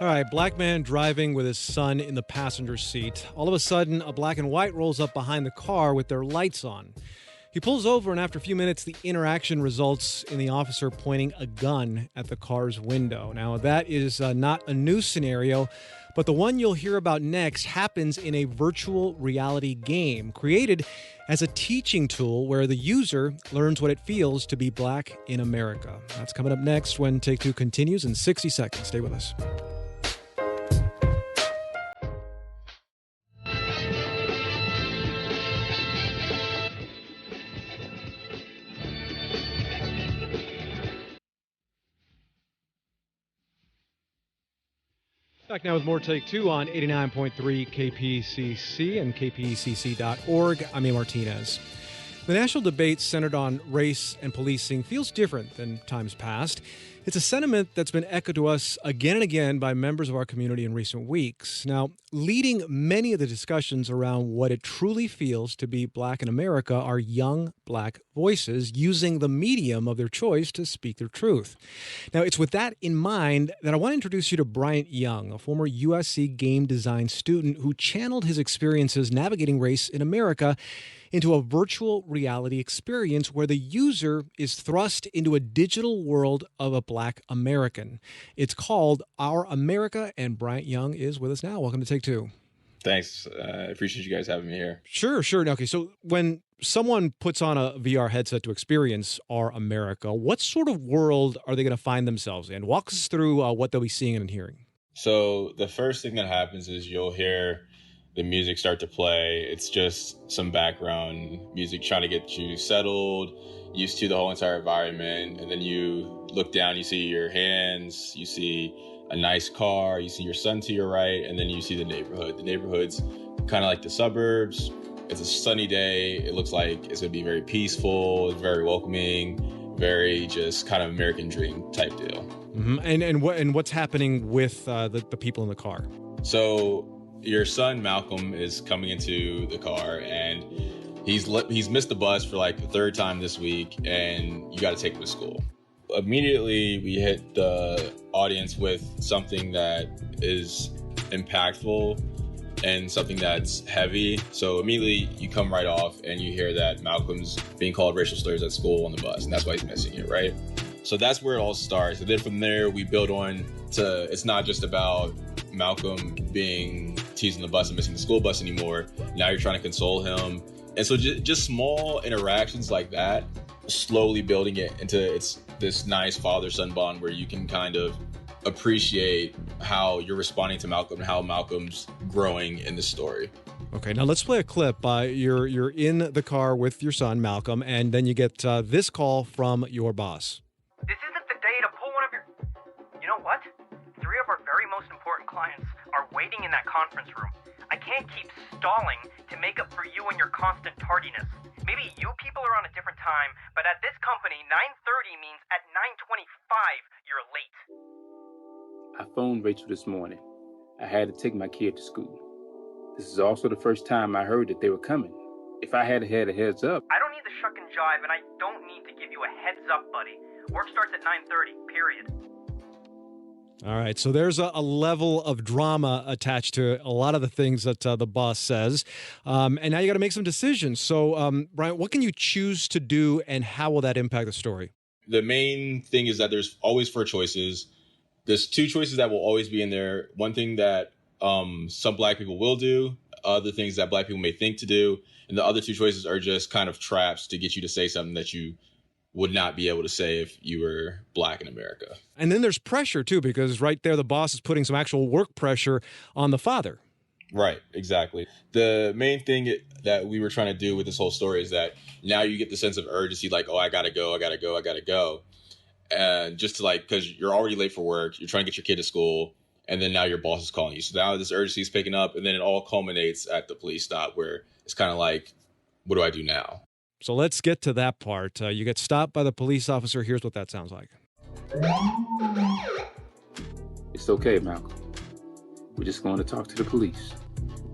All right, black man driving with his son in the passenger seat. All of a sudden, a black and white rolls up behind the car with their lights on. He pulls over, and after a few minutes, the interaction results in the officer pointing a gun at the car's window. Now, that is not a new scenario, but the one you'll hear about next happens in a virtual reality game created as a teaching tool where the user learns what it feels to be black in America. That's coming up next when Take Two continues in 60 seconds. Stay with us. Back now with more Take Two on 89.3 KPCC and kpcc.org. I'm A Martinez. The national debate centered on race and policing feels different than times past. It's a sentiment that's been echoed to us again and again by members of our community in recent weeks. Now, leading many of the discussions around what it truly feels to be black in America are young black voices using the medium of their choice to speak their truth. Now, it's with that in mind that I want to introduce you to Bryant Young, a former USC game design student who channeled his experiences navigating race in America into a virtual reality experience where the user is thrust into a digital world of a black American. It's called Our America, and Bryant Young is with us now. Welcome to Take Two. Thanks. I appreciate you guys having me here. Sure. Okay, so when someone puts on a VR headset to experience Our America, what sort of world are they going to find themselves in? Walk us through what they'll be seeing and hearing. So the first thing that happens is you'll hear the music start to play. It's just some background music trying to get you settled, used to the whole entire environment. And then you look down, you see your hands, you see a nice car, you see your son to your right, and then you see the neighborhood. The neighborhood's kind of like the suburbs. It's a sunny day. It looks like it's gonna be very peaceful, very welcoming, very just kind of American dream type deal. Mm-hmm. And what's happening with the people in the car? So your son Malcolm is coming into the car, and he's missed the bus for like the third time this week, and you got to take him to school. Immediately, we hit the audience with something that is impactful and something that's heavy. So immediately, you come right off, and you hear that Malcolm's being called racial slurs at school on the bus, and that's why he's missing it, right? So that's where it all starts. And then from there, we build on to, it's not just about Malcolm being teased on the bus and missing the school bus anymore. Now you're trying to console him. And so just small interactions like that, slowly building it into this nice father-son bond where you can kind of appreciate how you're responding to Malcolm and how Malcolm's growing in the story. Okay, now let's play a clip. You're in the car with your son, Malcolm, and then you get this call from your boss. This isn't the day to pull one of your... You know what? 3 of our very most important clients are waiting in that conference room. I can't keep stalling to make up for you and your constant tardiness. Maybe you people are on a different time, but at this company, 9:30 means at 9:25 you're late. I phoned Rachel this morning. I had to take my kid to school. This is also the first time I heard that they were coming. If I had had a heads up... I don't need the shuck and jive, and I don't need to give you a heads up, buddy. Work starts at 9:30, period. All right, so there's a level of drama attached to a lot of the things that the boss says. And now you got to make some decisions. So, Bryant, what can you choose to do, and how will that impact the story? The main thing is that there's always 4 choices. There's 2 choices that will always be in there. One thing that some black people will do, other things that black people may think to do. And the other 2 choices are just kind of traps to get you to say something that you would not be able to say if you were black in America. And then there's pressure, too, because right there the boss is putting some actual work pressure on the father. Right, exactly. The main thing that we were trying to do with this whole story is that now you get the sense of urgency, like, oh, I gotta go. And just to because you're already late for work, you're trying to get your kid to school, and then now your boss is calling you. So now this urgency is picking up, and then it all culminates at the police stop where it's kind of like, what do I do now? So let's get to that part. You get stopped by the police officer. Here's what that sounds like. It's okay, Malcolm. We're just going to talk to the police.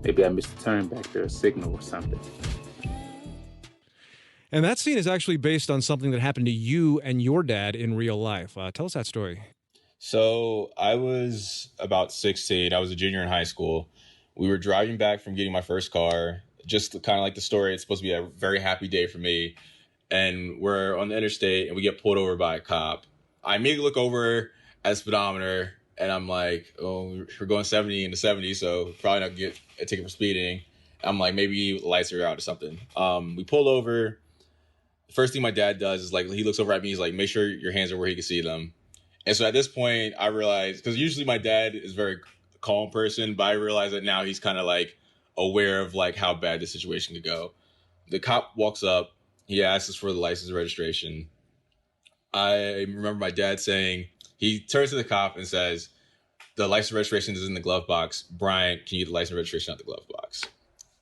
Maybe I missed a turn back there, a signal or something. And that scene is actually based on something that happened to you and your dad in real life. Tell us that story. So I was about 16. I was a junior in high school. We were driving back from getting my first car, just kind of like the story. It's supposed to be a very happy day for me. And we're on the interstate and we get pulled over by a cop. I immediately look over at the speedometer and I'm like, oh, we're going 70 into 70, so probably not get a ticket for speeding. I'm like, maybe the lights are out or something. We pull over. The first thing my dad does is like, he looks over at me. He's like, make sure your hands are where he can see them. And so at this point, I realized, because usually my dad is a very calm person, but I realize that now he's kind of like aware of like how bad the situation could go. The cop walks up. He asks us for the license and registration. I remember my dad saying, he turns to the cop and says, the license registration is in the glove box. Bryant, can you get the license registration out the glove box?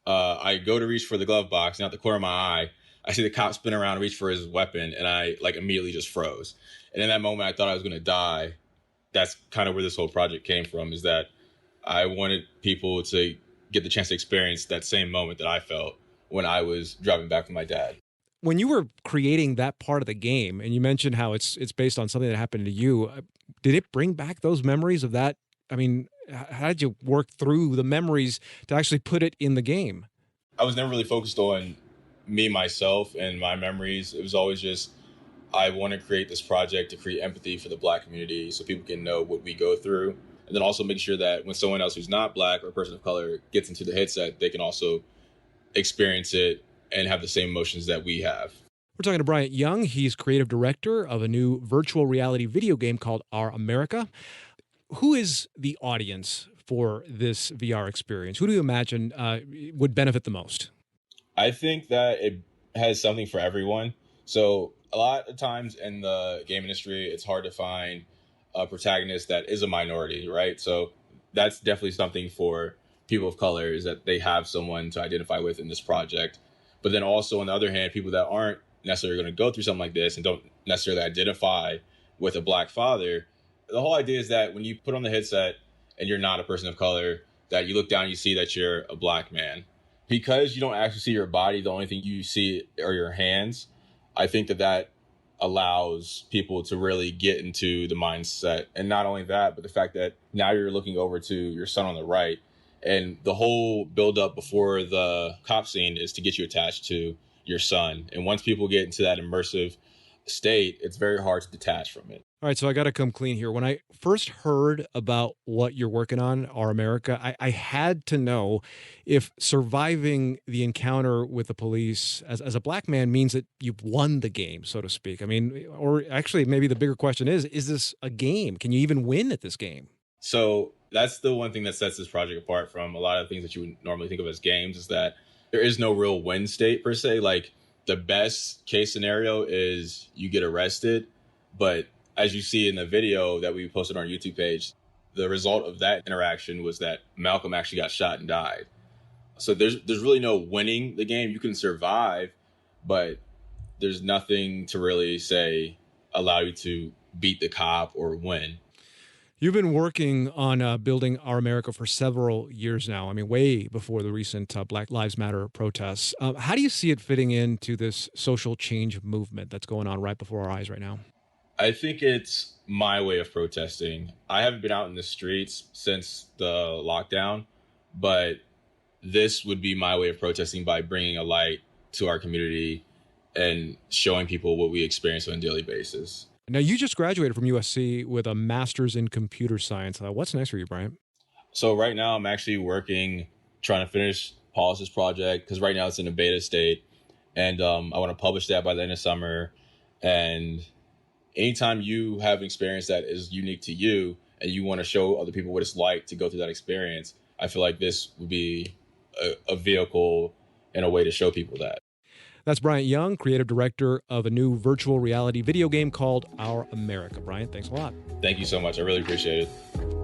I go to reach for the glove box, and out the corner of my eye, I see the cop spin around and reach for his weapon, and I like immediately just froze. And in that moment, I thought I was going to die. That's kind of where this whole project came from, is that I wanted people to get the chance to experience that same moment that I felt when I was driving back with my dad. When you were creating that part of the game, and you mentioned how it's based on something that happened to you, did it bring back those memories of that? I mean, how did you work through the memories to actually put it in the game? I was never really focused on me, myself, and my memories. It was always just, I want to create this project to create empathy for the Black community so people can know what we go through. And then also make sure that when someone else who's not Black or a person of color gets into the headset, they can also experience it and have the same emotions that we have. We're talking to Bryant Young. He's creative director of a new virtual reality video game called A America. Who is the audience for this VR experience? Who do you imagine would benefit the most? I think that it has something for everyone. So a lot of times in the game industry, it's hard to find a protagonist that is a minority, right? So that's definitely something for people of color, is that they have someone to identify with in this project. But then also, on the other hand, people that aren't necessarily going to go through something like this and don't necessarily identify with a Black father, the whole idea is that when you put on the headset and you're not a person of color, that you look down and you see that you're a Black man. Because you don't actually see your body, the only thing you see are your hands. I think that allows people to really get into the mindset. And not only that, but the fact that now you're looking over to your son on the right. And the whole buildup before the cop scene is to get you attached to your son. And once people get into that immersive state, it's very hard to detach from it. All right, so I got to come clean here. When I first heard about what you're working on, Our America, I had to know if surviving the encounter with the police as a Black man means that you've won the game, so to speak. I mean, or actually, maybe the bigger question is this a game? Can you even win at this game? So that's the one thing that sets this project apart from a lot of things that you would normally think of as games, is that there is no real win state per se. Like, the best case scenario is you get arrested, but as you see in the video that we posted on our YouTube page, the result of that interaction was that Malcolm actually got shot and died. So there's really no winning the game. You can survive, but there's nothing to really say allow you to beat the cop or win. You've been working on building Our America for several years now. I mean, way before the recent Black Lives Matter protests. How do you see it fitting into this social change movement that's going on right before our eyes right now? I think it's my way of protesting. I haven't been out in the streets since the lockdown, but this would be my way of protesting by bringing a light to our community and showing people what we experience on a daily basis. Now, you just graduated from USC with a master's in computer science. What's next for you, Bryant? So right now I'm actually trying to finish Paul's project, because right now it's in a beta state, and I want to publish that by the end of summer. And anytime you have an experience that is unique to you and you want to show other people what it's like to go through that experience, I feel like this would be a vehicle and a way to show people that. That's Bryant Young, creative director of a new virtual reality video game called Our America. Bryant, thanks a lot. Thank you so much. I really appreciate it.